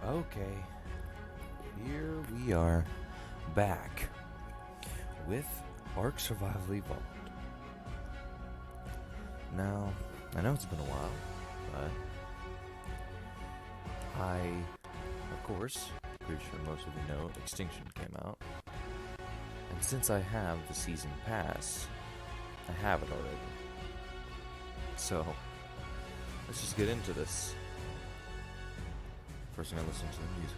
Okay, here we are back with Ark Survival Evolved. Now, I know it's been a while, but of course, pretty sure most of you know, Extinction came out. And since I have the season pass, I have it already. So, let's just get into this. First, I'm gonna listen to the music,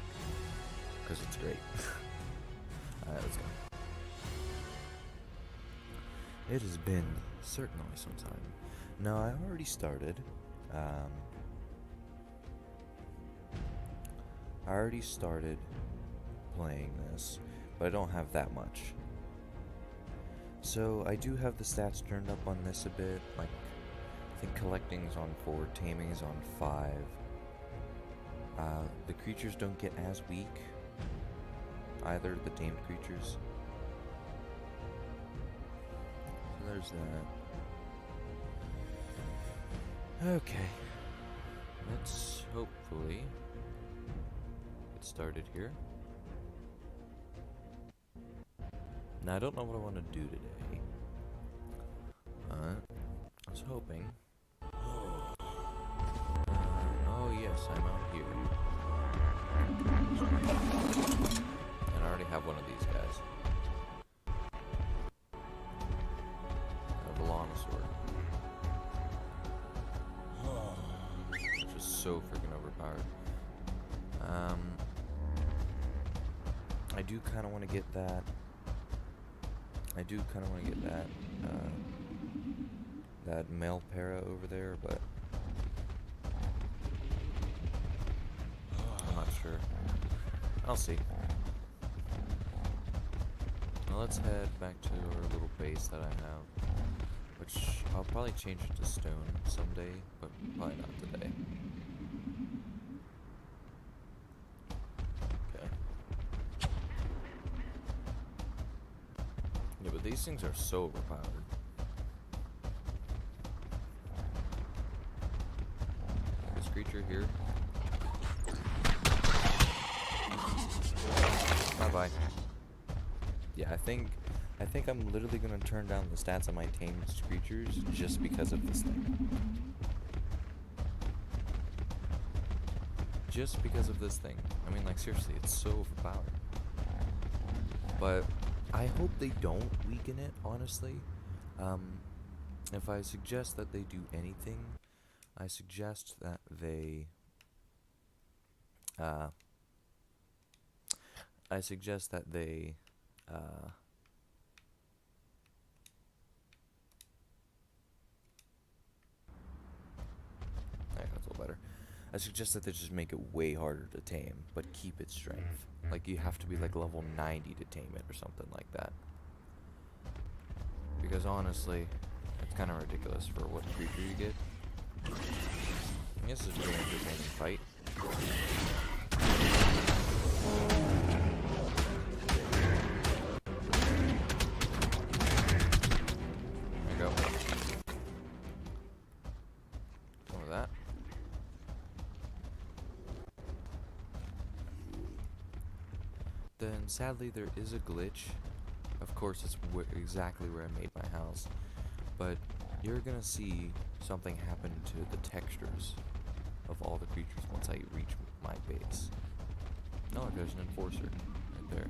because it's great. Alright, let's go. It has been certainly some time. Now, I already started. I already started playing this, but I don't have that much. So, I do have the stats turned up on this a bit. Like, I think collecting's on 4, taming's on 5. The creatures don't get as weak, either, the tamed creatures. So there's that. Okay. Let's hopefully get started here. Now, I don't know what I want to do today. I was hoping... oh yes, I'm out here. And I already have one of these guys. A Velonosaur. Which is so freaking overpowered. I do kind of want to get that. That male para over there, but I'm not sure. I'll see. Now let's head back to our little base that I have, which I'll probably change it to stone someday, but probably not today. Okay. Yeah, but these things are so overpowered. This creature here. Bye-bye. Yeah, I think I'm literally gonna turn down the stats on my tamed creatures just because of this thing. Just because of this thing. I mean, like, seriously, it's so overpowered. But I hope they don't weaken it, honestly. If I suggest that they do anything, I suggest that they there that's a little better. I suggest that they just make it way harder to tame, but keep its strength. Like, you have to be like level 90 to tame it or something like that. Because honestly, it's kind of ridiculous for what creature you get. I guess it's a really entertaining fight. There you go. Over that. Then sadly there is a glitch. Of course, it's exactly where I made my house. But you're gonna see something happen to the textures of all the creatures once I reach my base. Oh, there's an enforcer right there.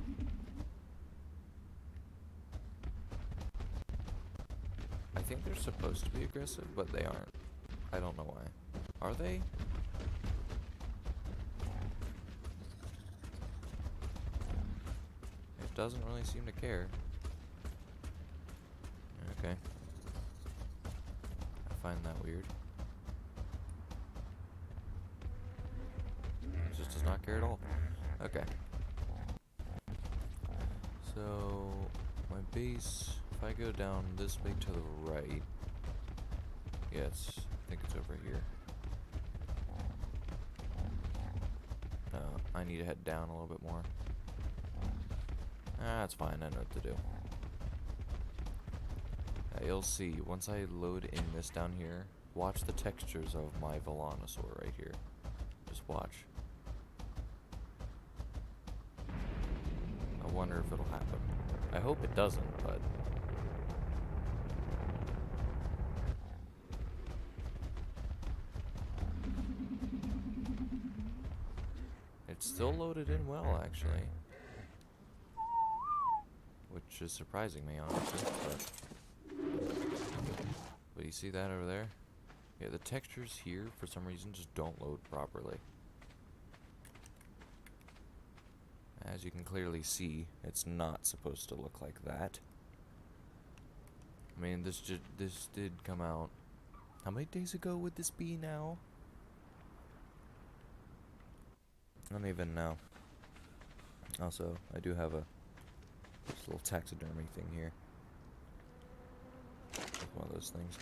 I think they're supposed to be aggressive, but they aren't. I don't know why. Are they? It doesn't really seem to care. Okay. I find that weird. It just does not care at all. Okay. So, my base, if I go down this way to the right, yes, I think it's over here. I need to head down a little bit more. That's fine, I know what to do. You'll see, once I load in this down here, watch the textures of my Velonosaur right here. Just watch. wonder if it'll happen. I hope it doesn't, but... It's still loaded in well, actually. Which is surprising me, honestly, but you see that over there? Yeah, the textures here, for some reason, just don't load properly. As you can clearly see, it's not supposed to look like that. I mean, this did come out... How many days ago would this be now? I don't even know. Also, I do have this little taxidermy thing here. It's one of those things.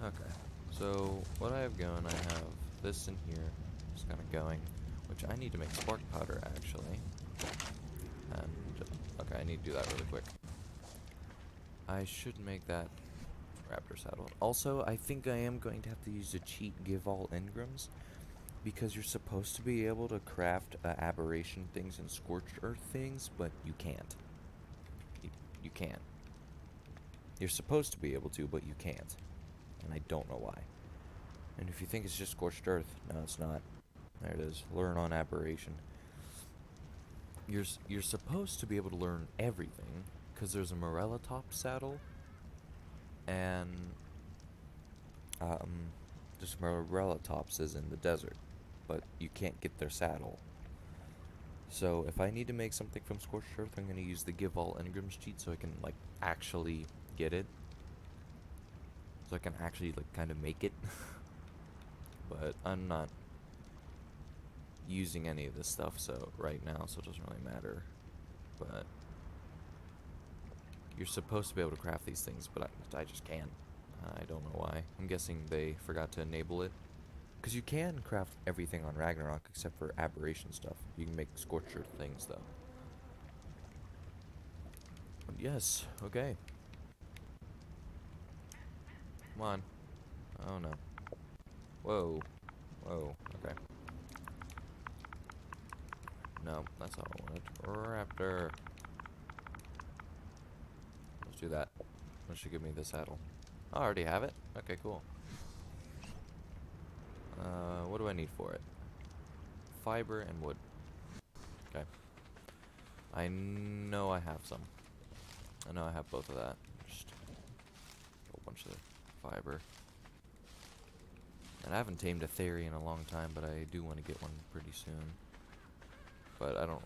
Okay, so what I have going, I have this in here, just kind of going, which I need to make spark powder, actually. And, okay, I need to do that really quick. I should make that raptor saddle. Also, I think I am going to have to use a cheat give all engrams, because you're supposed to be able to craft aberration things and scorched earth things, but you can't. You can't. You're supposed to be able to, but you can't. And I don't know why. And if you think it's just scorched earth, no, it's not. There it is. Learn on aberration. You're supposed to be able to learn everything, because there's a morella top saddle, and just morella tops is in the desert, but you can't get their saddle. So if I need to make something from scorched earth, I'm going to use the give all engrams cheat so I can like actually get it. So I can actually like kind of make it. But I'm not using any of this stuff so right now, so it doesn't really matter. But you're supposed to be able to craft these things, but I just can't. I don't know why. I'm guessing they forgot to enable it. Because you can craft everything on Ragnarok except for aberration stuff. You can make scorched earth things, though. But yes, okay. Come on. Oh no. Whoa. Whoa, okay. No, that's not what I wanted. Raptor. Let's do that. That should give me the saddle. I already have it? Okay, cool. What do I need for it? Fiber and wood. Okay. I know I have some. I know I have both of that. Just a whole bunch of fiber. And I haven't tamed a Theory in a long time, but I do want to get one pretty soon. But I don't.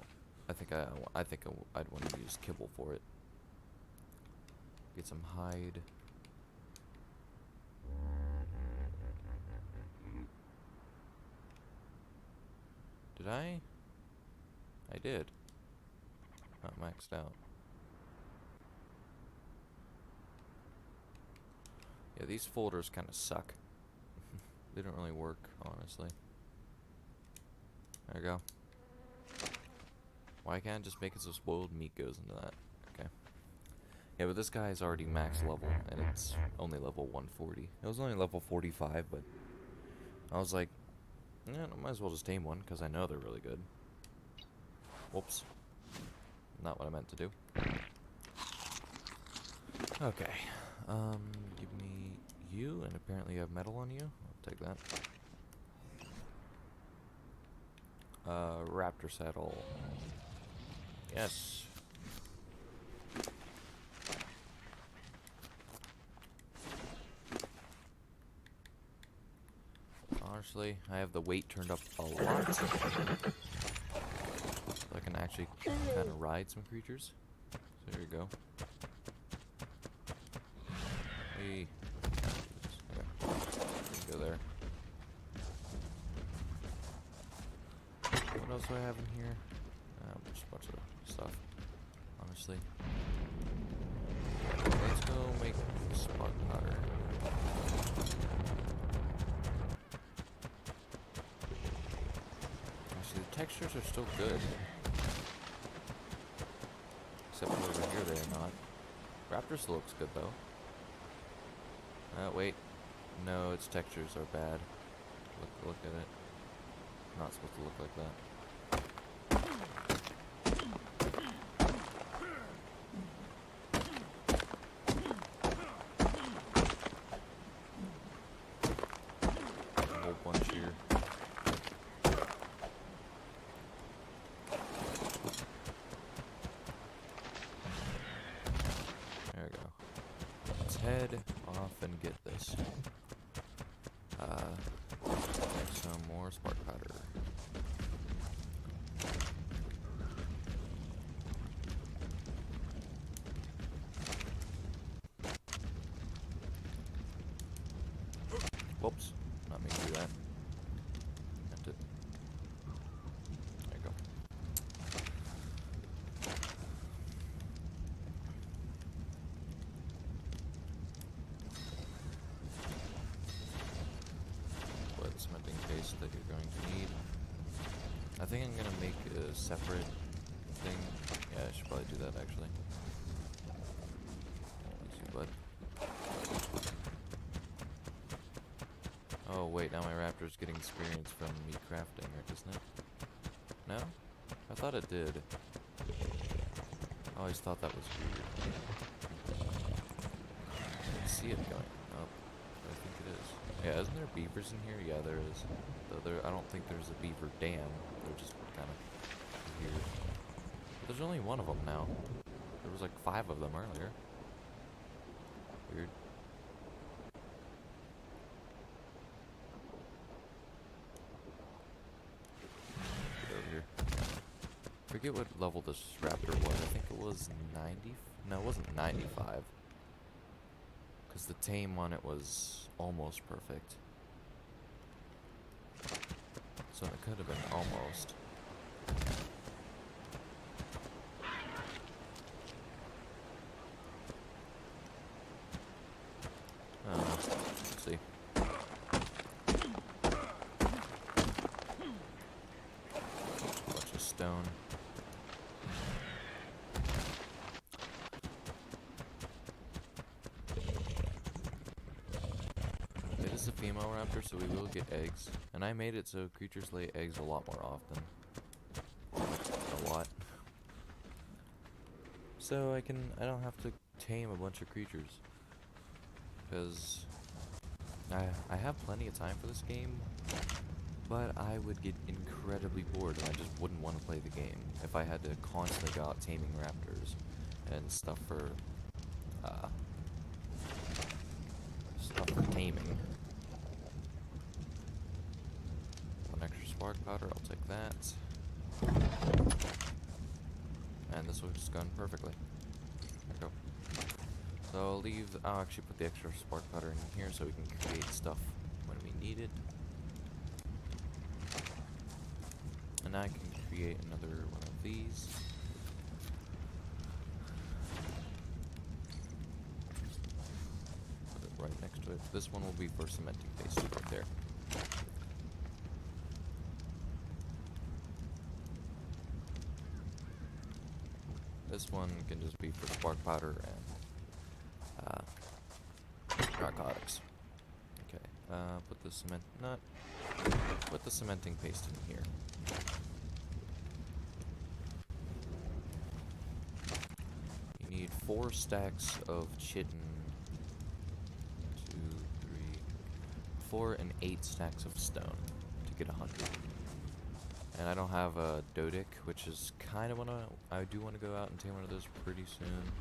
I think I'd want to use kibble for it. Get some hide. Did I? I did. Not maxed out. Yeah, these folders kind of suck. They don't really work, honestly. There we go. Why can't I just make it so spoiled meat goes into that? Okay. Yeah, but this guy is already max level, and it's only level 140. It was only level 45, but I was like, yeah, I might as well just tame one, because I know they're really good. Whoops. Not what I meant to do. Okay. Give me you, and apparently you have metal on you. I'll take that. Raptor saddle. Yes. Honestly, I have the weight turned up a lot. So I can actually kind of ride some creatures. So there you go. Hey. Okay. Go there. What else do I have in here? Just a bunch of stuff. Honestly. Let's go make spark powder. Actually, the textures are still good. Except for over here, they are not. Raptor still looks good, though. Wait. No, its textures are bad. Look at it. Not supposed to look like that. and get this. Make some more spark powder. Whoops, not mean to do that. Meant it. There you go. What cementing paste that you're going to need. I think I'm gonna make a separate thing. Yeah, I should probably do that actually. Easy, bud. Oh wait, now my raptor's getting experience from me crafting, isn't it? No? I thought it did. I always thought that was weird. I see it going up. I think it is. Yeah, isn't there beavers in here? Yeah, there is. Though I don't think there's a beaver dam. They're just kind of weird. But there's only one of them now. There was like 5 of them earlier. Weird. Forget what level this raptor was. I think it was 90. No, it wasn't 95. Because the tame on it was almost perfect. So it could have been almost. Let's see. Bunch of stone. It is a female raptor, so we will get eggs. And I made it so creatures lay eggs a lot more often. A lot. So I don't have to tame a bunch of creatures. Because I have plenty of time for this game, but I would get incredibly bored and I just wouldn't want to play the game if I had to constantly go out taming raptors and stuff for taming. One extra spark powder, I'll take that. And this will just gun perfectly. There we go. So I'll actually put the extra spark powder in here so we can create stuff when we need it. And I can create another one of these. Put it right next to it. This one will be for cementing paste right there. This one can just be for spark powder and narcotics. Okay, put the cementing paste in here. You need 4 stacks of chitin. 2, 3, 4 and 8 stacks of stone to get 100. And I don't have a Dodic, which is kind of I do want to go out and tame one of those pretty soon.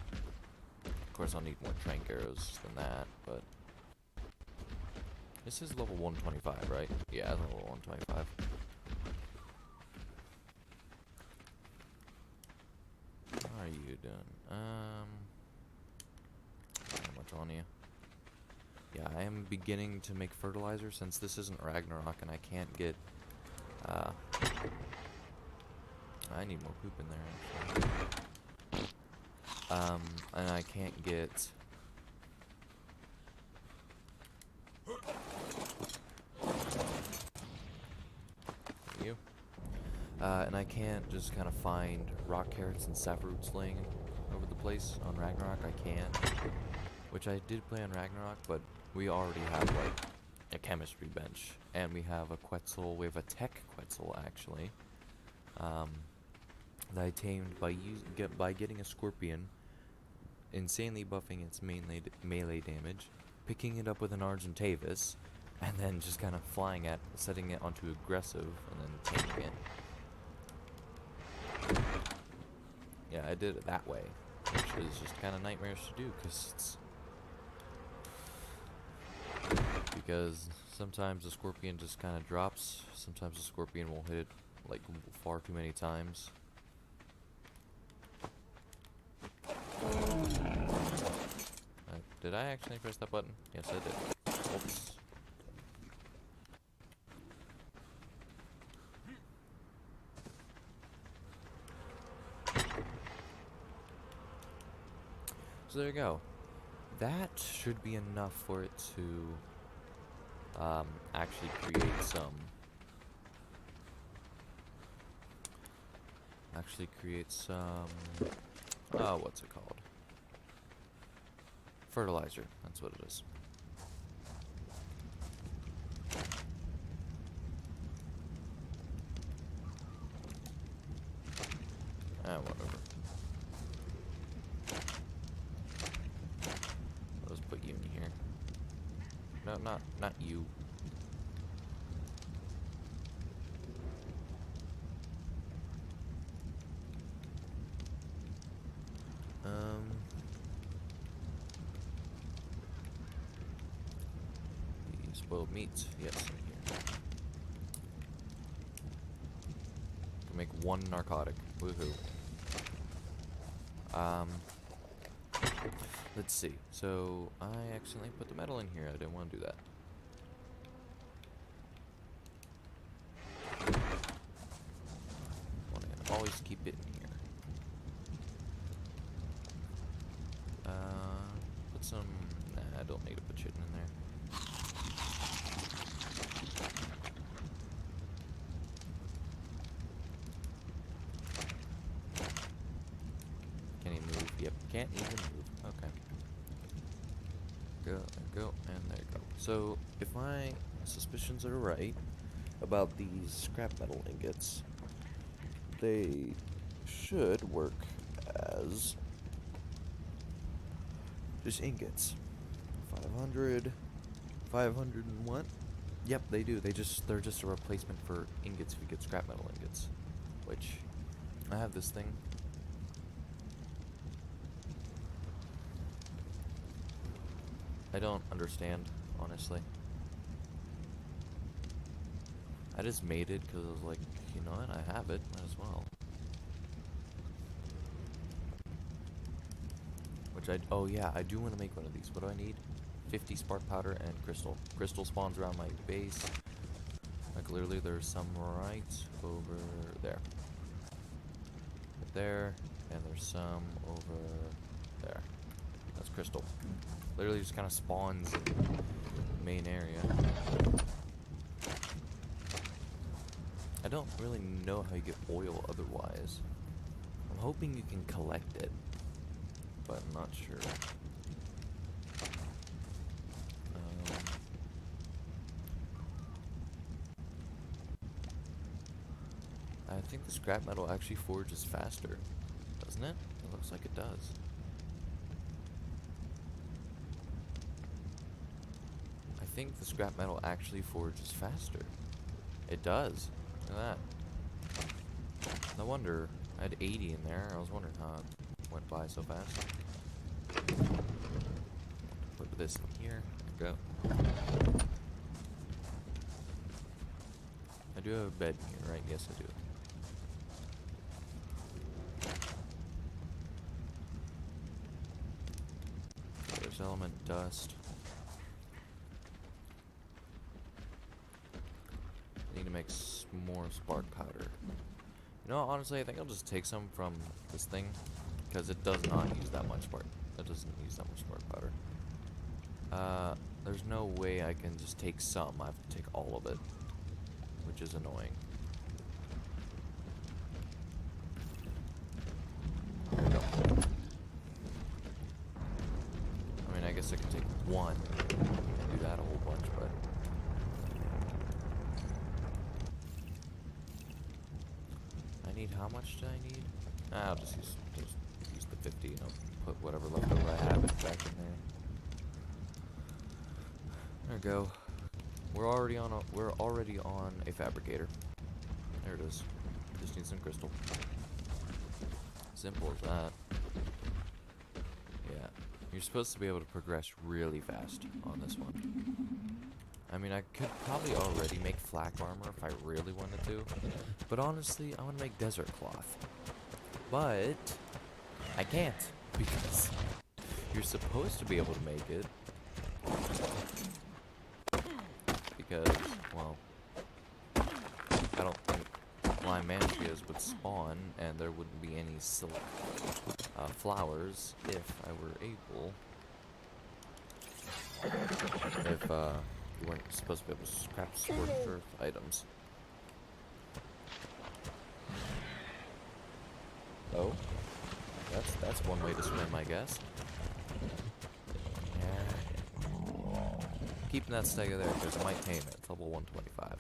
Of course, I'll need more trank arrows than that, but this is level 125, right? Yeah, level 125. How are you doing? How much on you? Yeah, I am beginning to make fertilizer since this isn't Ragnarok and I can't get I need more poop in there, actually. And I can't get you. And I can't just kind of find rock carrots and saproots laying over the place on Ragnarok. I can, which I did play on Ragnarok, but we already have like a chemistry bench, and we have a Quetzal. We have a tech Quetzal actually. That I tamed by getting a scorpion, insanely buffing its melee damage, picking it up with an Argentavis, and then just kind of setting it onto aggressive, and then taming it. Yeah, I did it that way, which is just kind of nightmarish to do, because because sometimes the scorpion just kind of drops. Sometimes the scorpion will hit it like far too many times. Did I actually press that button? Yes, I did. Oops. So there you go. That should be enough for it to actually create some. What's it called? Fertilizer. That's what it is. Whatever. I'll just put you in here. No, not you. The spoiled meats. Yes, in here. Can make one narcotic. Woohoo. Let's see. So I accidentally put the metal in here. I didn't want to do that. Want to always keep it in here. Put some. Nah, I don't need to put shit in there. Can he move? Yep, can't even move. Okay. Go, and there you go. So, if my suspicions are right about these scrap metal ingots, they should work as just ingots. 500, 501. Yep, they do. They're just a replacement for ingots if you get scrap metal ingots. Which, I have this thing. I don't understand, honestly. I just made it because I was like, you know what, I have it, might as well. Oh yeah, I do want to make one of these. What do I need? 50 spark powder and crystal. Crystal spawns around my base. Clearly there's some right over there. Right there, and there's some over there. That's crystal. Literally just kind of spawns in the main area. I don't really know how you get oil otherwise. I'm hoping you can collect it, but I'm not sure. I think the scrap metal actually forges faster, doesn't it? It looks like it does. I think the scrap metal actually forges faster. It does. Look at that. No wonder. I had 80 in there. I was wondering how it went by so fast. Put this in here. There we go. I do have a bed here, right? Yes, I do. There's element dust. I need to make more spark powder. You know, honestly, I think I'll just take some from this thing, because it does not use that much spark. It doesn't use that much spark powder. There's no way I can just take some. I have to take all of it, which is annoying. There we go. I mean, I guess I could take one and do that a whole bunch, but I need, how much do I need? I'll just use the 50 and I'll put whatever leftover I have back in there. There we go. We're already on a fabricator. There it is. Just need some crystal. Simple as that. Yeah. You're supposed to be able to progress really fast on this one. I mean, I could probably already make flak armor if I really wanted to. But honestly, I want to make desert cloth. But I can't because you're supposed to be able to make it. Because, well, I don't think flying manatees would spawn and there wouldn't be any silk flowers if I were able. If you weren't supposed to be able to scrap scorched earth items. Oh, that's one way to swim, I guess. Yeah. Keeping that stego there because I might tame it. It's level 125.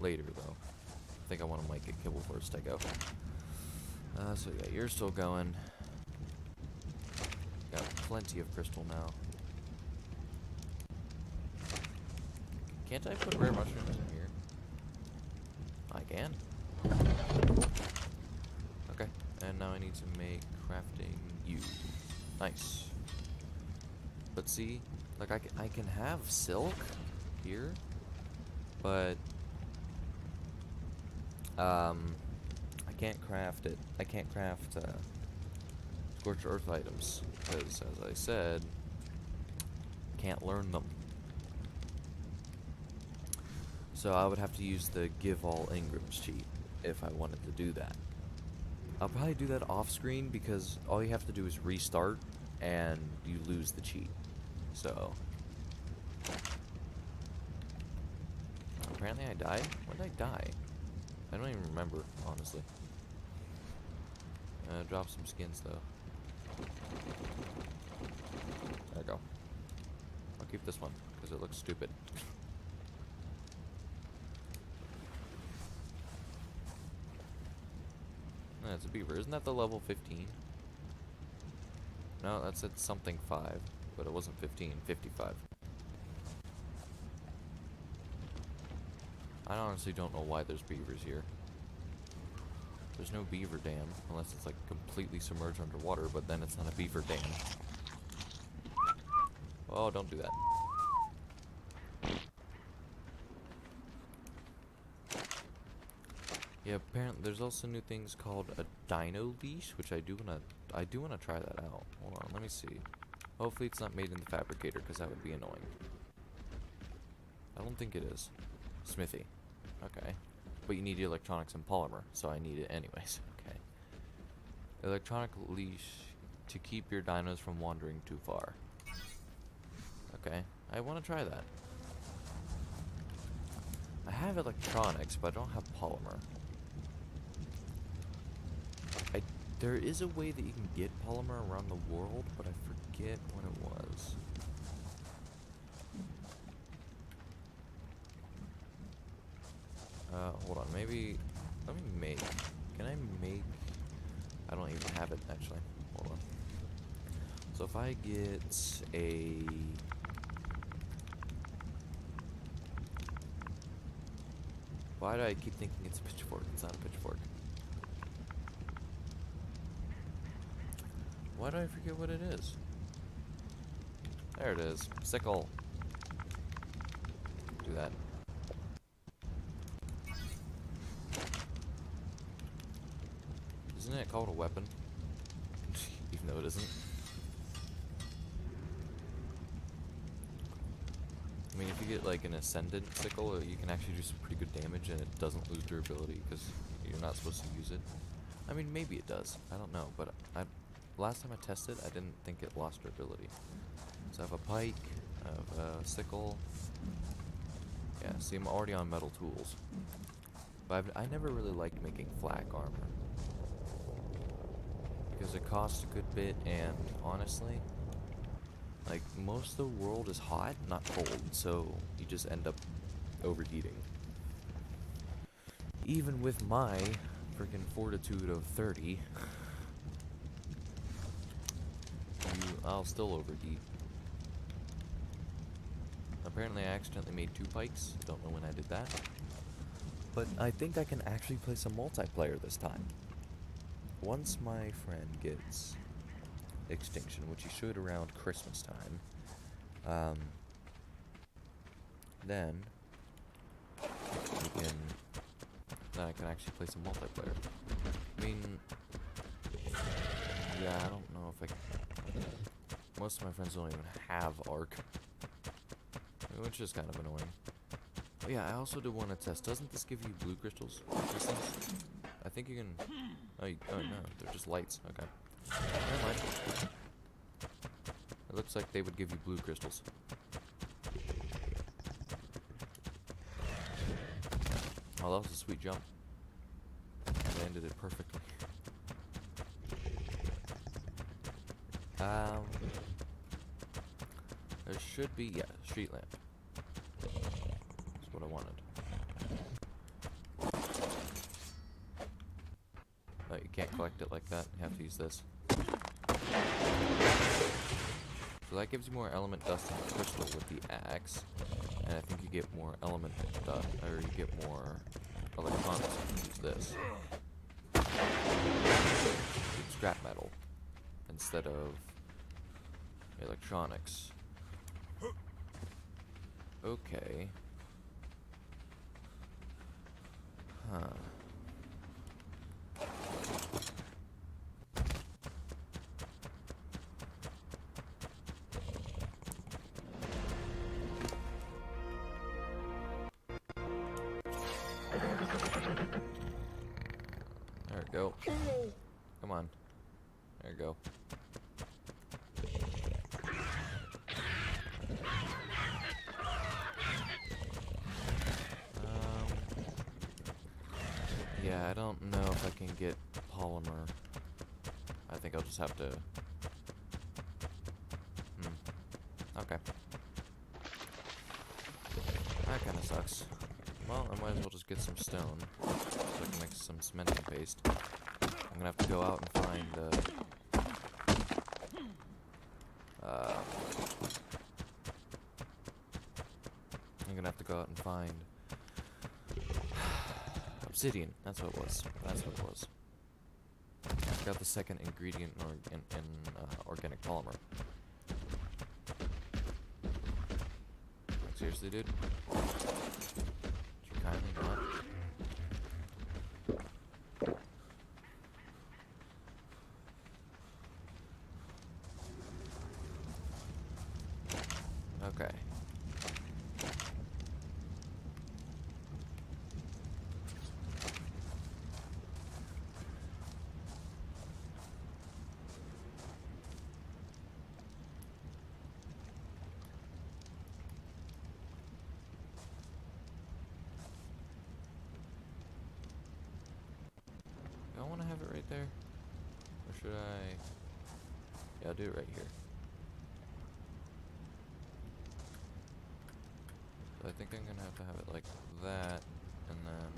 Later though. I think I want to make a kibble for a stego. So yeah, you're still going. Got plenty of crystal now. Can't I put rare mushrooms in here? I can. Okay, and now I need to make crafting U. Nice. But see, like I can have silk here, but I can't craft it. I can't craft scorched earth items because, as I said, can't learn them. So I would have to use the give all engrams cheat if I wanted to do that. I'll probably do that off screen because all you have to do is restart and you lose the cheat. So apparently I died? When did I die? I don't even remember, honestly. Drop some skins though. There we go. I'll keep this one because it looks stupid. That's a beaver. Isn't that the level 15? No, that's at something 5, but it wasn't 15, 55. I honestly don't know why there's beavers here. There's no beaver dam, unless it's like completely submerged underwater, but then it's not a beaver dam. Oh, don't do that. Yeah, apparently there's also new things called a dino leash, which I do wanna try that out. Hold on, let me see. Hopefully it's not made in the fabricator, because that would be annoying. I don't think it is. Smithy. Okay. But you need electronics and polymer, so I need it anyways. Okay. Electronic leash to keep your dinos from wandering too far. Okay, I want to try that. I have electronics, but I don't have polymer. There is a way that you can get polymer around the world, but I forget when it was. Hold on, maybe, let me make, can I make, I don't even have it actually, hold on. So if I get a, why do I keep thinking it's a pitchfork? It's not a pitchfork. Why do I forget what it is? There it is. Sickle. Do that. Isn't it called a weapon? Even though it isn't. I mean, if you get like an ascendant sickle, you can actually do some pretty good damage and it doesn't lose durability because you're not supposed to use it. I mean, maybe it does. I don't know, but last time I tested, I didn't think it lost durability. So I have a pike, I have a sickle. Yeah, see, I'm already on metal tools. But I never really liked making flak armor. Because it costs a good bit, and honestly, like, most of the world is hot, not cold, so you just end up overheating. Even with my freaking fortitude of 30, I'll still overheat. Apparently I accidentally made 2 pikes. Don't know when I did that. But I think I can actually play some multiplayer this time. Once my friend gets Extinction, which he should around Christmas time, then we can, then I can actually play some multiplayer. I mean, yeah, I don't know if most of my friends don't even have Arc, which is kind of annoying. But yeah, I also do want to test. Doesn't this give you blue crystals? These things? I think you can. Oh, oh no, they're just lights. Okay. Never mind. It looks like they would give you blue crystals. Oh, that was a sweet jump. I landed it perfectly. There should be, yeah, street lamp. That's what I wanted. Oh, you can't collect it like that. You have to use this. So that gives you more element dust and crystal with the axe. And I think you get more element dust, or you get more electronics if you use this. It's scrap metal instead of electronics. Okay. Huh. There we go. Come on. There we go. Yeah, I don't know if I can get polymer. I think I'll just have to... Okay. That kind of sucks. Well, I might as well just get some stone, so I can make some cementing paste. I'm gonna have to go out and find, I'm gonna have to go out and find obsidian. That's what it was. That's what it was. I got the second ingredient in organic polymer. Like, seriously, dude? Would you kindly not? Okay. I want to have it right there. Or should I? Yeah, I'll do it right here. So I think I'm gonna have to have it like that, and then...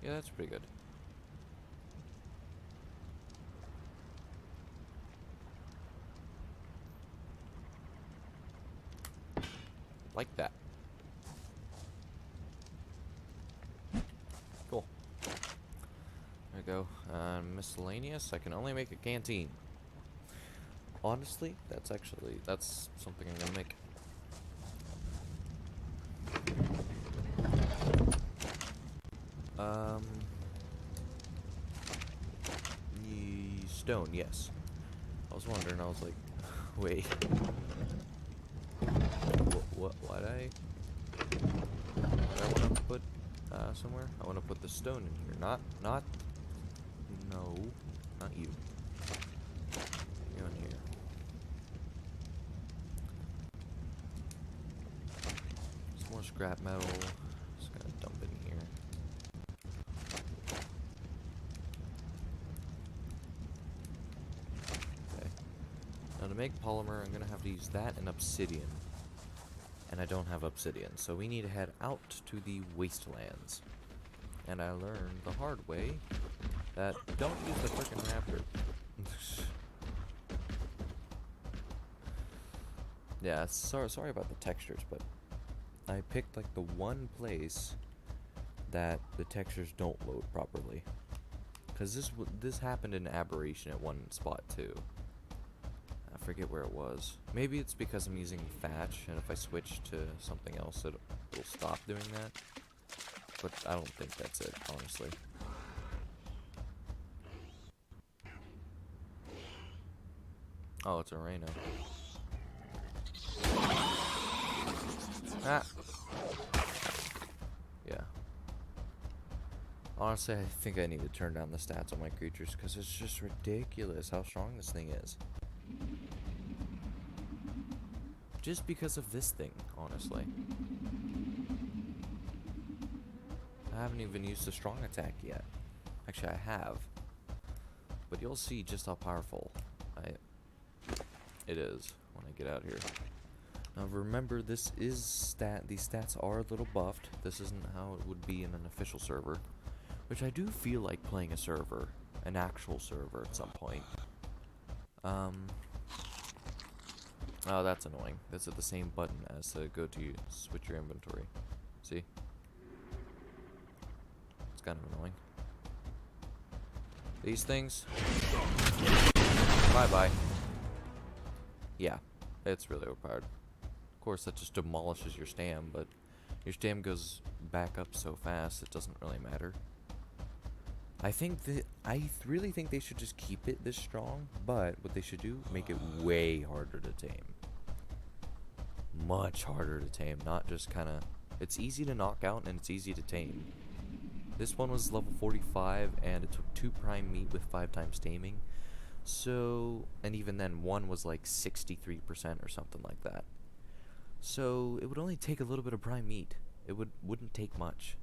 Yeah, that's pretty good. Like that. Cool. There we go. Miscellaneous. I can only make a canteen. Honestly, that's something I'm gonna make. Stone, yes. I was wondering, I was like, wait. Why'd I want to put, somewhere? I want to put the stone in here, not, no, not you. You in here. Some more scrap metal. Just gonna dump it in here. Okay. Now to make polymer, I'm gonna have to use that and obsidian. And I don't have obsidian, so we need to head out to the wastelands. And I learned the hard way that don't use the frickin' raptor. Yeah, sorry about the textures, but I picked like the one place that the textures don't load properly. Cause this happened in Aberration at one spot too. forget where it was. Maybe it's because I'm using thatch, and if I switch to something else, it'll stop doing that. But I don't think that's it, honestly. Oh, it's a Rhino. Ah! Yeah. Honestly, I think I need to turn down the stats on my creatures, because it's just ridiculous how strong this thing is. Just because of this thing, honestly. I haven't even used the strong attack yet. Actually, I have. But you'll see just how powerful it is when I get out here. Now remember, this is these stats are a little buffed. This isn't how it would be in an official server. Which I do feel like playing a server. An actual server at some point. Oh, that's annoying. That's at the same button as to go to switch your inventory. See? It's kind of annoying. These things. Bye-bye. Yeah, it's really overpowered. Of course, that just demolishes your stam, but your stam goes back up so fast, it doesn't really matter. I really think they should just keep it this strong, but what they should do, make it way harder to tame. Much harder to tame, not just kind of... It's easy to knock out and it's easy to tame. This one was level 45 and it took 2 prime meat with 5 times taming. So, and even then, one was like 63% or something like that. So, it would only take a little bit of prime meat. It wouldn't take much.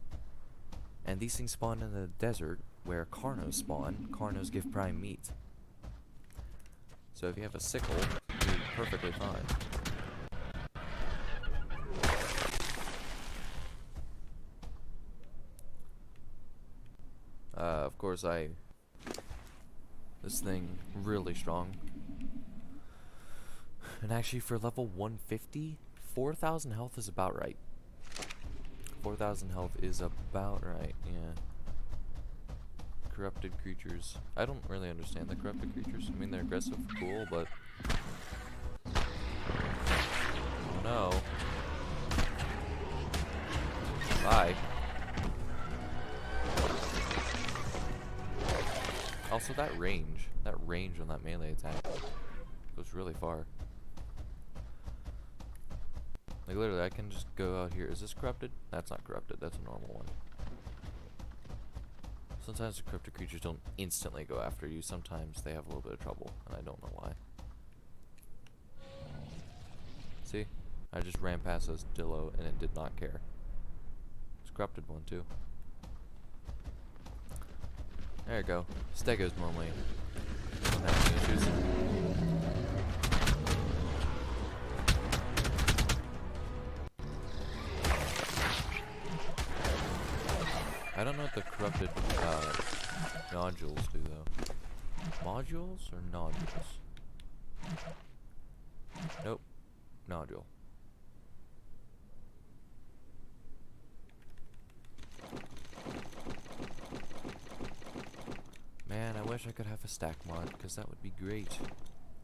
And these things spawn in the desert, where Carnos spawn. Carnos give prime meat. So if you have a sickle, you're perfectly fine. Of course, this thing, really strong. And actually for level 150, 4,000 health is about right. 4,000 health is about right, yeah. Corrupted creatures. I don't really understand the corrupted creatures. I mean, they're aggressive, cool, but... Oh no. Bye. Also, that range on that melee attack goes really far. Like, literally, I can just go out here. Is this corrupted? That's not corrupted. That's a normal one. Sometimes the corrupted creatures don't instantly go after you. Sometimes they have a little bit of trouble, and I don't know why. See? I just ran past this Dillo, and it did not care. It's a corrupted one, too. There you go. Stegos normally don't have any issues. I don't know what the corrupted nodules do though. Modules or nodules? Nope. Nodule. Man, I wish I could have a stack mod, because that would be great.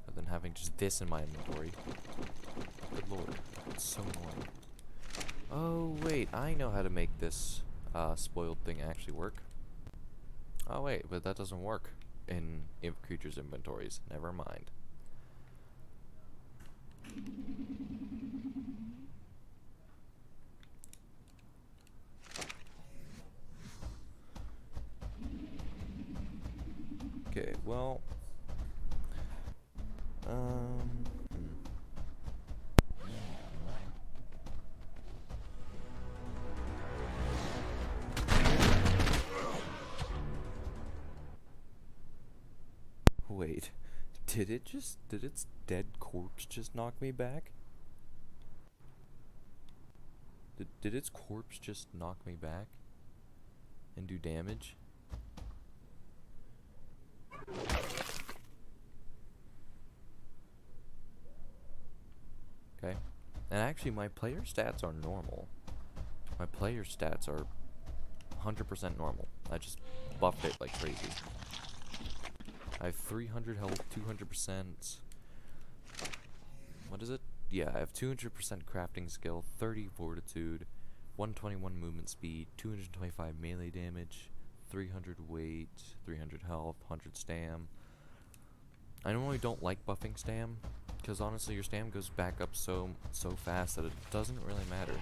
Rather than having just this in my inventory. Good lord. It's so annoying. Oh, wait. I know how to make this spoiled thing actually work. Oh, wait. But that doesn't work in creatures' inventories. Never mind. Okay, well, wait, did its dead corpse just knock me back? Did its corpse just knock me back and do damage? Okay. And actually, my player stats are normal. My player stats are 100% normal. I just buffed it like crazy. I have 300 health, 200%, what is it? Yeah, I have 200% crafting skill, 30 fortitude, 121 movement speed, 225 melee damage, 300 weight, 300 health, 100 stam. I normally don't like buffing stam, because honestly your stam goes back up so fast that it doesn't really matter.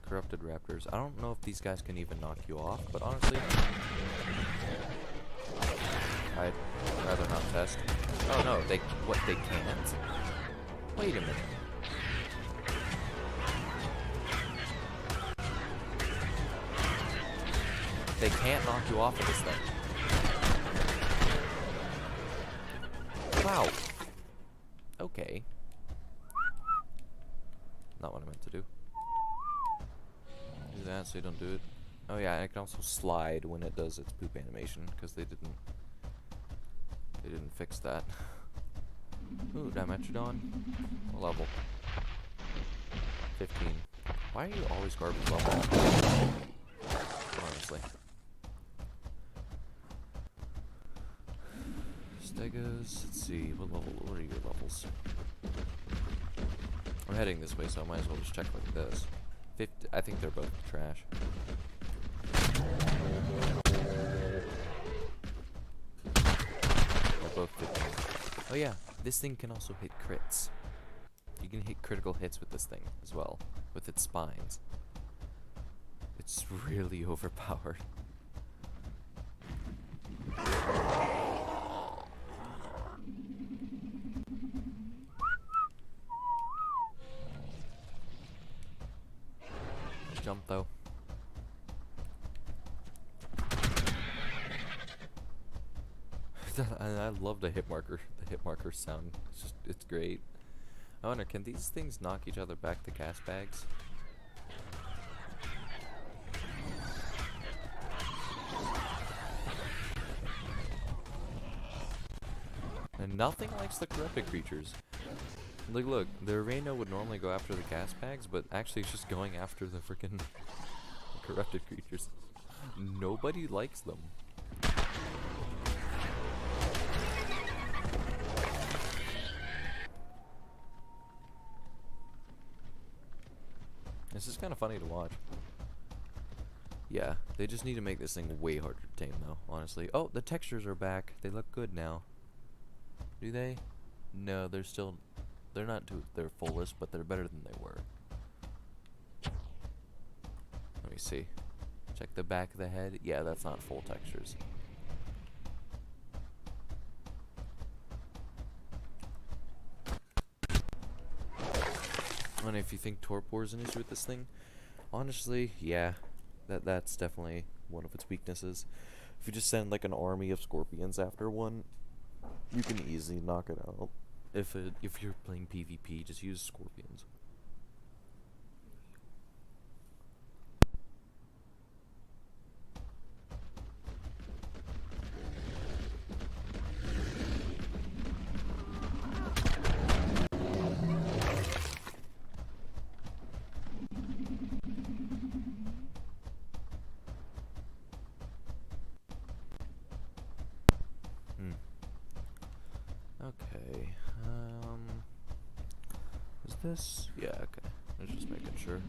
Corrupted raptors. I don't know if these guys can even knock you off, but honestly, I'd rather not test. Oh no, they can't? Wait a minute. They can't knock you off of this thing. Wow. Okay. Not what I meant to do. Do that so you don't do it. Oh yeah, and it can also slide when it does its poop animation, because they didn't fix that. Ooh, Dimetrodon. What level? 15. Why are you always garbage level? Honestly. Stegos, let's see, what are your levels? I'm heading this way, so I might as well just check like this. 50, I think they're both trash. They're both 15. Oh yeah, this thing can also hit crits. You can hit critical hits with this thing as well, with its spines. It's really overpowered. Jump though. I love the hit marker. The hit marker sound. It's great. I wonder, can these things knock each other back to gas bags? And nothing likes the corrupted creatures. Like, look, the arena would normally go after the gas bags, but actually it's just going after the freaking corrupted creatures. Nobody likes them. This is kind of funny to watch. Yeah, they just need to make this thing way harder to tame, though, honestly. Oh, the textures are back. They look good now. Do they? No, they're still... They're not to their fullest, but they're better than they were. Let me see. Check the back of the head. Yeah, that's not full textures. And if you think torpor is an issue with this thing, honestly, yeah, that's definitely one of its weaknesses. If you just send like an army of scorpions after one, you can easily knock it out. If you're playing PvP, just use scorpions. Okay, is this? Yeah, okay. I was just making sure.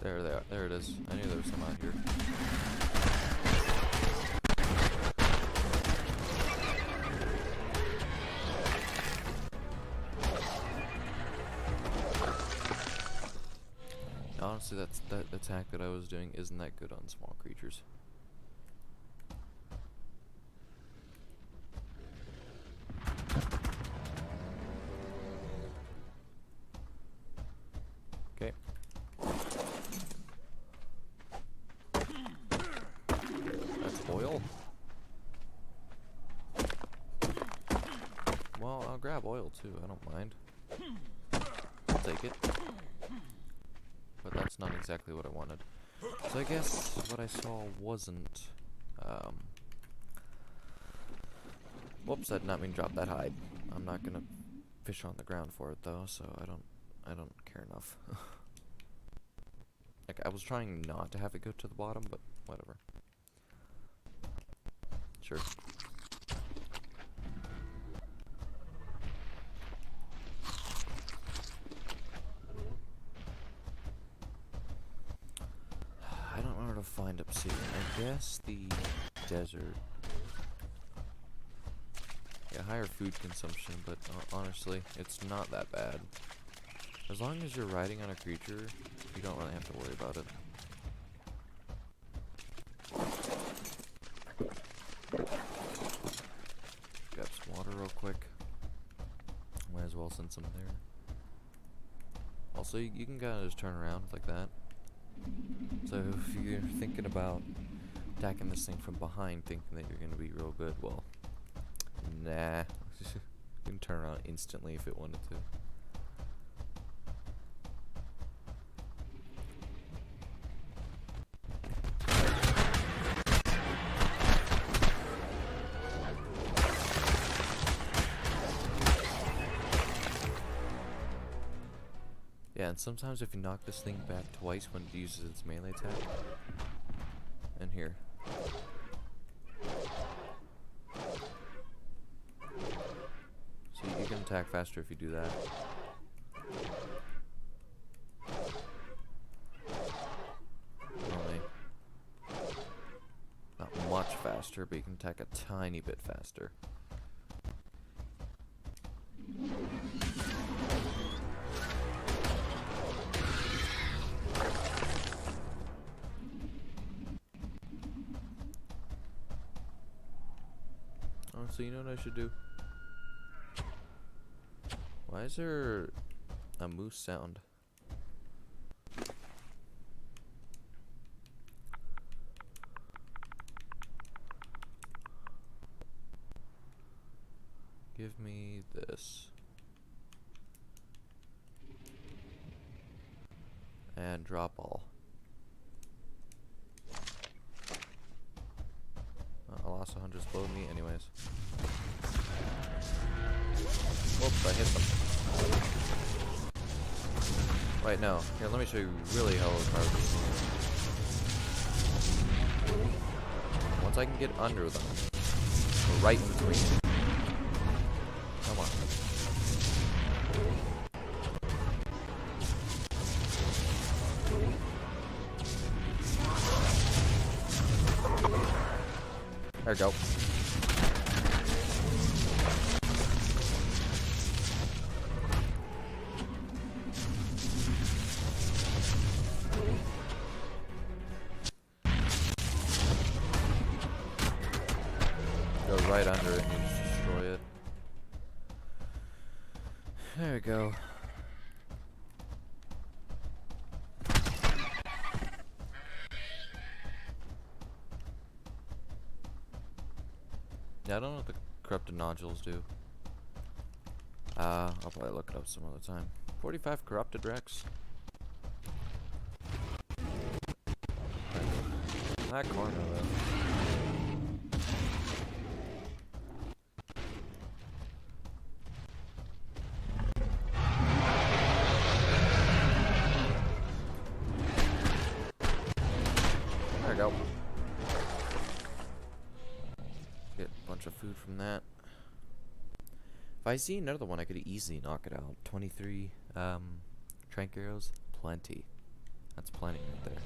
There they are. There it is. I knew there was some out here. Honestly, that attack that I was doing isn't that good on small creatures. Okay. That's oil. Well, I'll grab oil too. I don't mind. I'll take it. but that's not exactly what I wanted. So I guess what I saw wasn't, whoops, I did not mean to drop that hide. I'm not gonna fish on the ground for it though, so I don't care enough. Like, I was trying not to have it go to the bottom, but whatever. Sure. I don't know where to find obsidian. I guess the desert. Yeah, higher food consumption, but honestly, it's not that bad. As long as you're riding on a creature, you don't really have to worry about it. Grab some water real quick. Might as well send some there. Also, you can kind of just turn around like that. So if you're thinking about attacking this thing from behind, thinking that you're going to be real good, well, nah. You can turn around instantly if it wanted to. Yeah, and sometimes if you knock this thing back twice when it uses its melee attack, and here. So you can attack faster if you do that. Only not much faster, but you can attack a tiny bit faster. So you know what I should do? Why is there a moose sound? Give me this. And drop all. I lost 100 below me anyways. Whoops, I hit them. Wait, no. Here, let me show you really how it works. Once I can get under them, or right in between. Come on. There we go. Go right under it and you just destroy it. There we go. Yeah, I don't know what the corrupted nodules do. I'll probably look it up some other time. 45 corrupted Rex. That corner though. There we go. Get a bunch of food from that. If I see another one, I could easily knock it out. 23 trank arrows, plenty. That's plenty right there.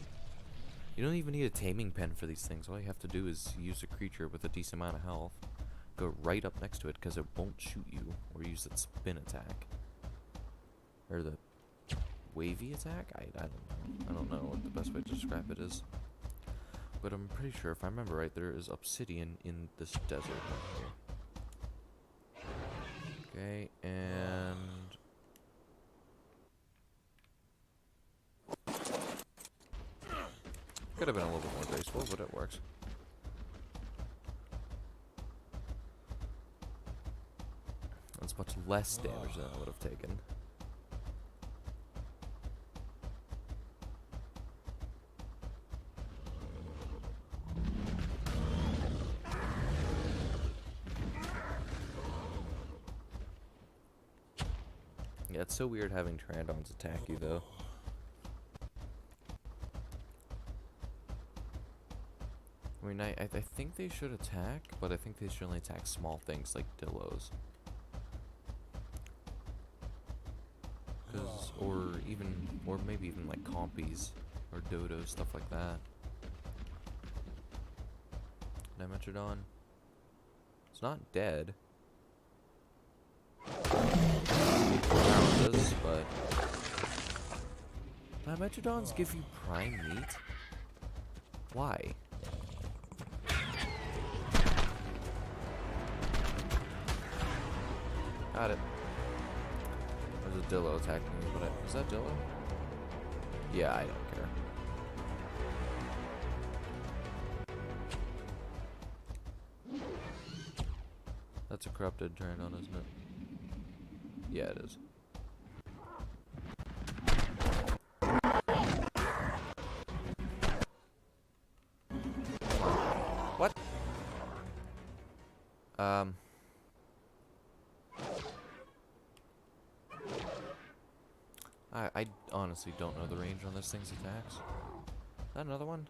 You don't even need a taming pen for these things. All you have to do is use a creature with a decent amount of health. Go right up next to it because it won't shoot you, or use its spin attack. Or the wavy attack? I don't know. I don't know what the best way to describe it is. But I'm pretty sure, if I remember right, there is obsidian in this desert right here. Okay, and... could have been a little bit more graceful, but it works. That's much less damage than I would have taken. Yeah, it's so weird having Pteranodons attack you, though. I mean, I think they should attack, but I think they should only attack small things like Dillos. Or maybe even like Compies or Dodos, stuff like that. Dimetrodon. It's not dead. This, but Dimetrodons give you prime meat? Why? Got it. There's a Dillo attacking me, but is that Dillo? Yeah, I don't care. That's a corrupted Pteranodon, isn't it? Yeah, it is. What? I honestly don't know the range on this thing's attacks. Is that another one?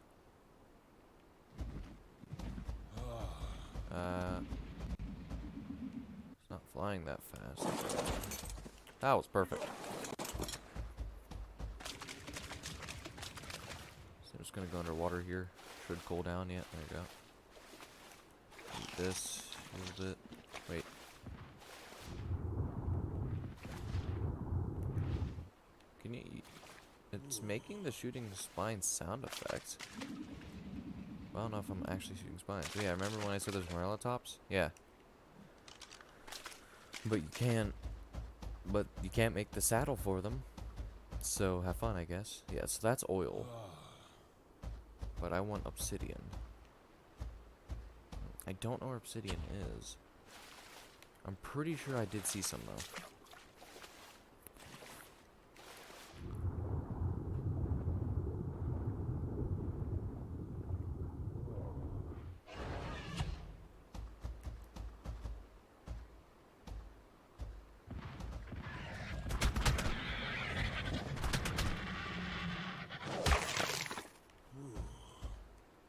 It's not flying that fast. That was perfect. So I'm just gonna go underwater here. Should cool down yet. There you go. Eat this a little bit. Wait. Can you eat? It's making the shooting spine sound effects. I don't know if I'm actually shooting spines. Yeah, remember when I said there's Morellatops? Yeah. But you can't make the saddle for them. So have fun, I guess. Yeah, so that's oil. But I want obsidian. I don't know where obsidian is. I'm pretty sure I did see some though.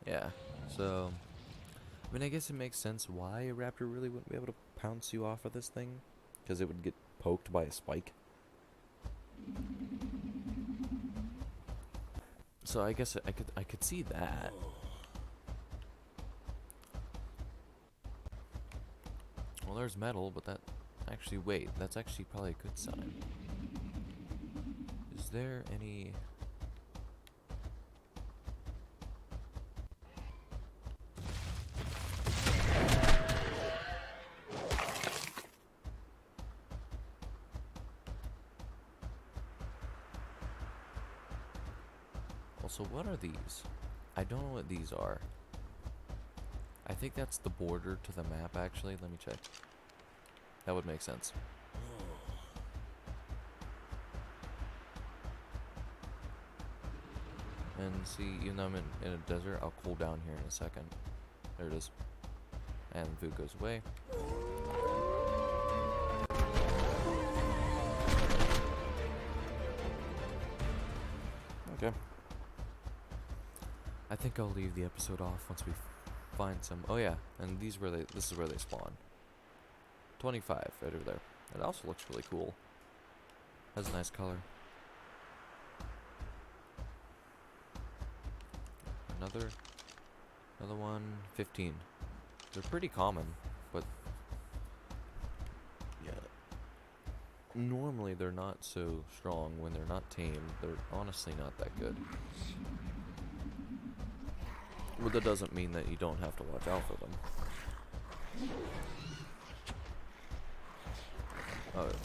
Yeah, so I mean, I guess it makes sense why a raptor really wouldn't be able to pounce you off of this thing, because it would get poked by a spike. So I guess I could see that. Well, there's metal, but that actually that's actually probably a good sign. Is there any? Also, what are these? I don't know what these are. I think that's the border to the map, actually. Let me check. That would make sense. And see, even though I'm in a desert, I'll cool down here in a second. There it is. And food goes away. Okay. I think I'll leave the episode off once we find some. Oh yeah, and this is where they spawn. 25 right over there. It also looks really cool. Has a nice color. Another one. 15. They're pretty common, but yeah. Normally they're not so strong when they're not tamed. They're honestly not that good. But that doesn't mean that you don't have to watch out for them.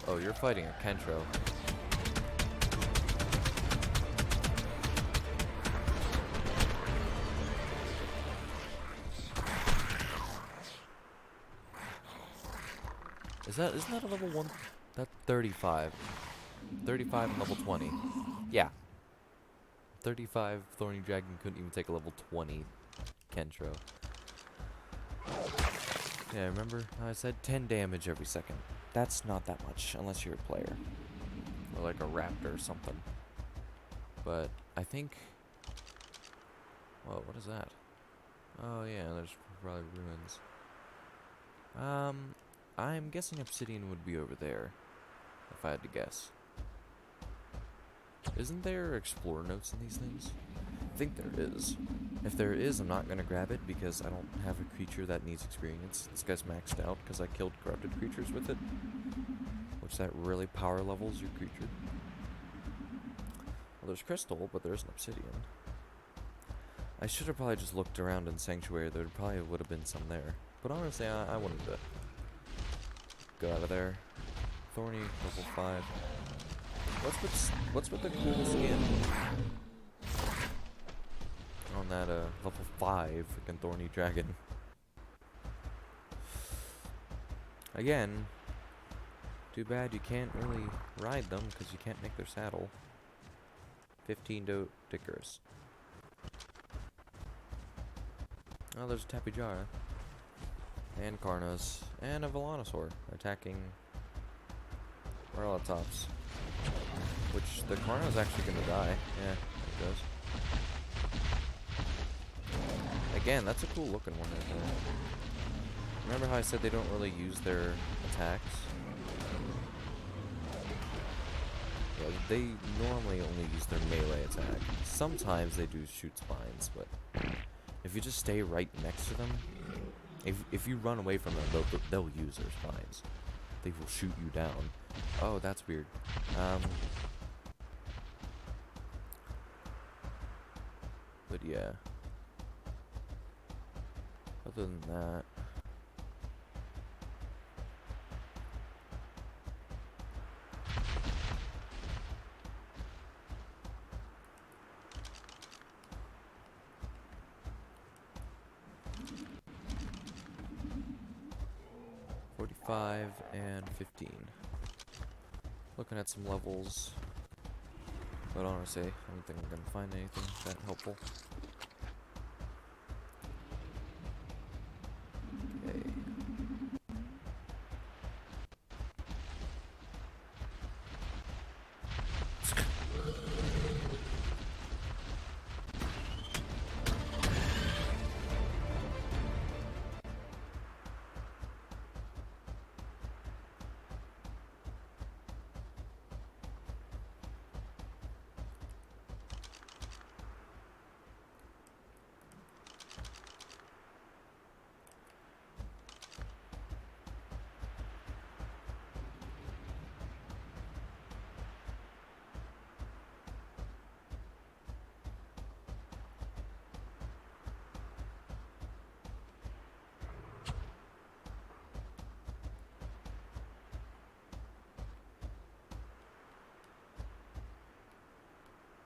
Oh, you're fighting a Kentro. Isn't that a level 1? That's 35. 35 and level 20. Yeah. 35 Thorny Dragon couldn't even take a level 20 Kentro. Yeah, remember how I said 10 damage every second? That's not that much, unless you're a player. or like a raptor or something. But I think... Whoa, what is that? Oh yeah, there's probably ruins. I'm guessing obsidian would be over there, if I had to guess. Isn't there explore notes in these things? I think there is. If there is, I'm not gonna grab it because I don't have a creature that needs experience. This guy's maxed out because I killed corrupted creatures with it, which that really power levels your creature. Well, there's crystal, but there's an obsidian. I should have probably just looked around in Sanctuary. There probably would have been some there. But honestly, I wanted to go out of there. Thorny, level 5. What's with the cool skin on that level 5 freaking thorny dragon? Again, too bad you can't really ride them because you can't make their saddle. 15 to Dickerus. Oh, there's a Tapijara. And Carnos. And a Velonosaur attacking Orlatops. Which the Carno's actually gonna die. Yeah, it does. Again, that's a cool looking one right there. Remember how I said they don't really use their attacks? Yeah, they normally only use their melee attack. Sometimes they do shoot spines, but if you just stay right next to them, if you run away from them, they'll use their spines. They will shoot you down. Oh, that's weird. But yeah. Other than that, and 15. Looking at some levels, but honestly, I don't think I'm gonna find anything that helpful. Okay.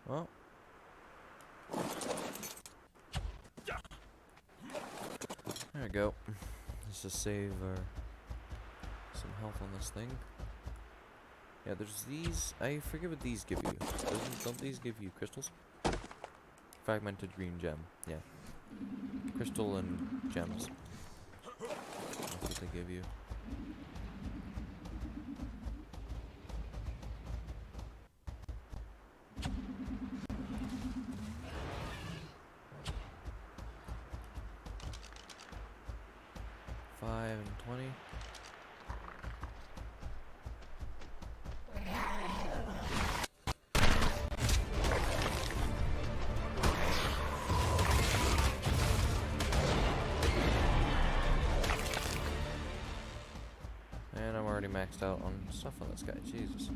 Well, there we go. Let's just save some health on this thing. Yeah, there's these. I forget what these give you. Don't these give you crystals? Fragmented green gem. Yeah. Crystal and gems. That's what they give you. And 20. And I'm already maxed out on stuff on this guy. Jesus.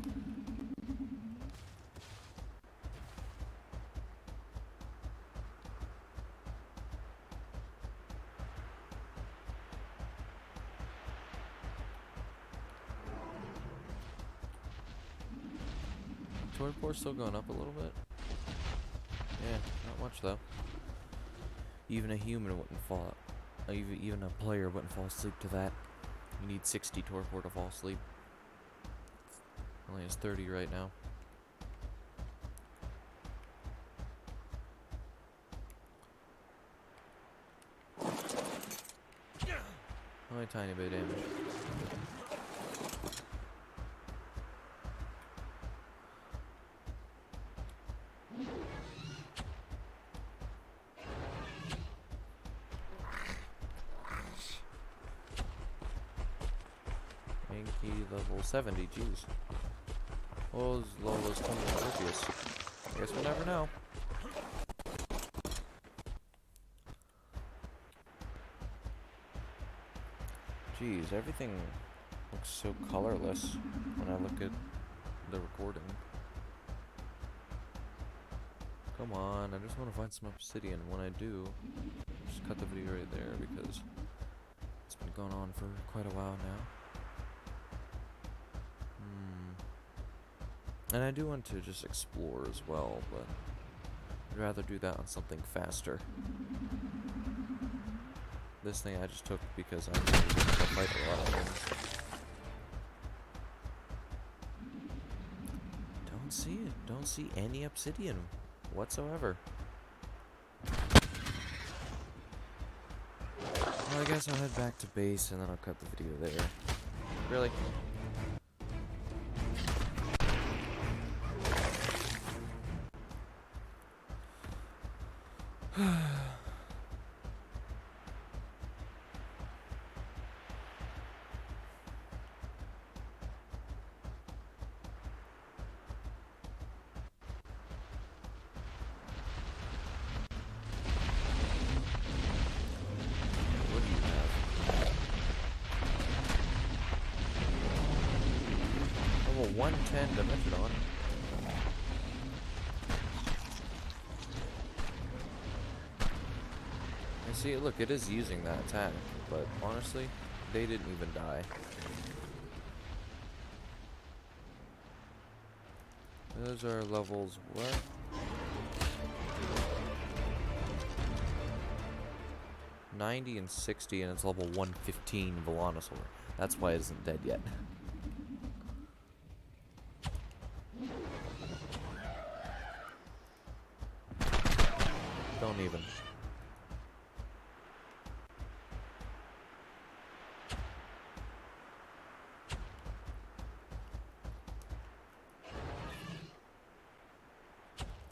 Torpor's still going up a little bit. Yeah, not much though. Even a human wouldn't fall. Even a player wouldn't fall asleep to that. You need 60 torpor to fall asleep. Only has 30 right now. Only a tiny bit of damage. level 70, jeez. Well, as low as 20 Orpheus. I guess we'll never know. Jeez, everything looks so colorless when I look at the recording. Come on, I just want to find some obsidian. When I do, just cut the video right there because it's been going on for quite a while now. And I do want to just explore as well, but I'd rather do that on something faster. This thing I just took because I need to fight a lot of things. Don't see it. Don't see any obsidian whatsoever. Well, I guess I'll head back to base and then I'll cut the video there. Really? What do you have? Level 110 Dimension. And see, look, it is using that attack, but honestly, they didn't even die. Those are levels what? $90 and $60, and it's level 115 Velonosaur. That's why it isn't dead yet. Don't even.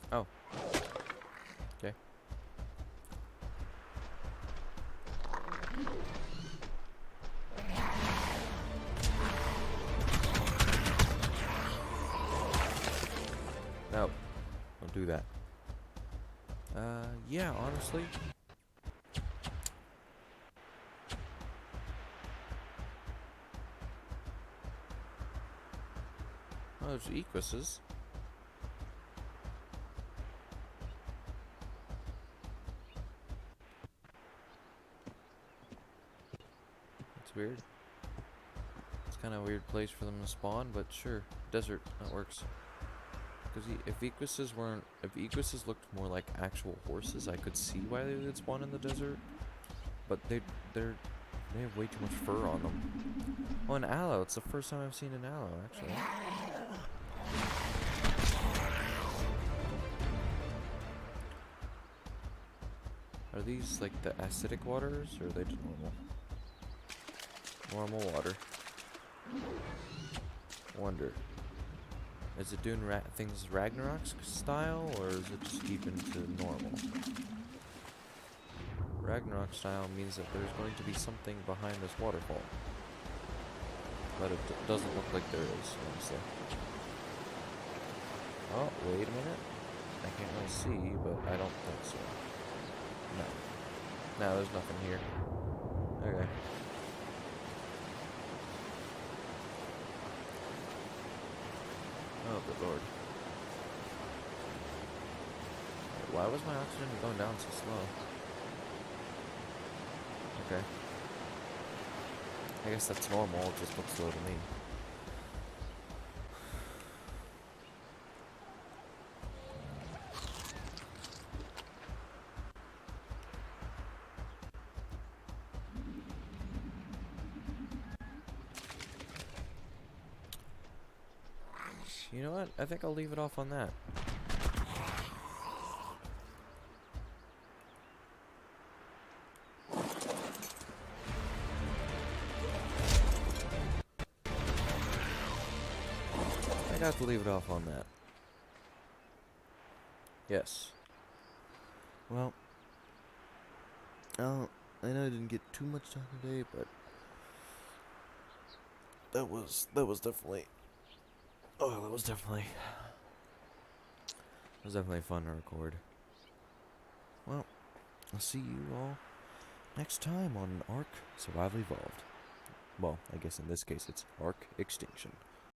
Oh. Okay. No. Don't do that. Yeah, honestly. Oh, there's Equises. That's weird. It's kind of a weird place for them to spawn, but sure. Desert, that works. Because if Equises looked more like actual horses, I could see why they would spawn in the desert. But they have way too much fur on them. Oh, an aloe. It's the first time I've seen an aloe, actually. Are these like the acidic waters, or are they just normal? Normal water. Wonder. Is it doing things Ragnarok style, or is it just keeping to normal? Ragnarok style means that there's going to be something behind this waterfall. But it doesn't look like there is, honestly. Oh, wait a minute. I can't really see, but I don't think so. No. No, there's nothing here. Okay. Oh, good lord. Why was my oxygen going down so slow? Okay. I guess that's normal, it just looks slow to me. You know what? I think I'll leave it off on that. I got to leave it off on that. Yes. Well, I know I didn't get too much done today, but that was definitely oh that was definitely fun to record. Well, I'll see you all next time on Ark Survival Evolved. Well, I guess in this case it's Ark Extinction.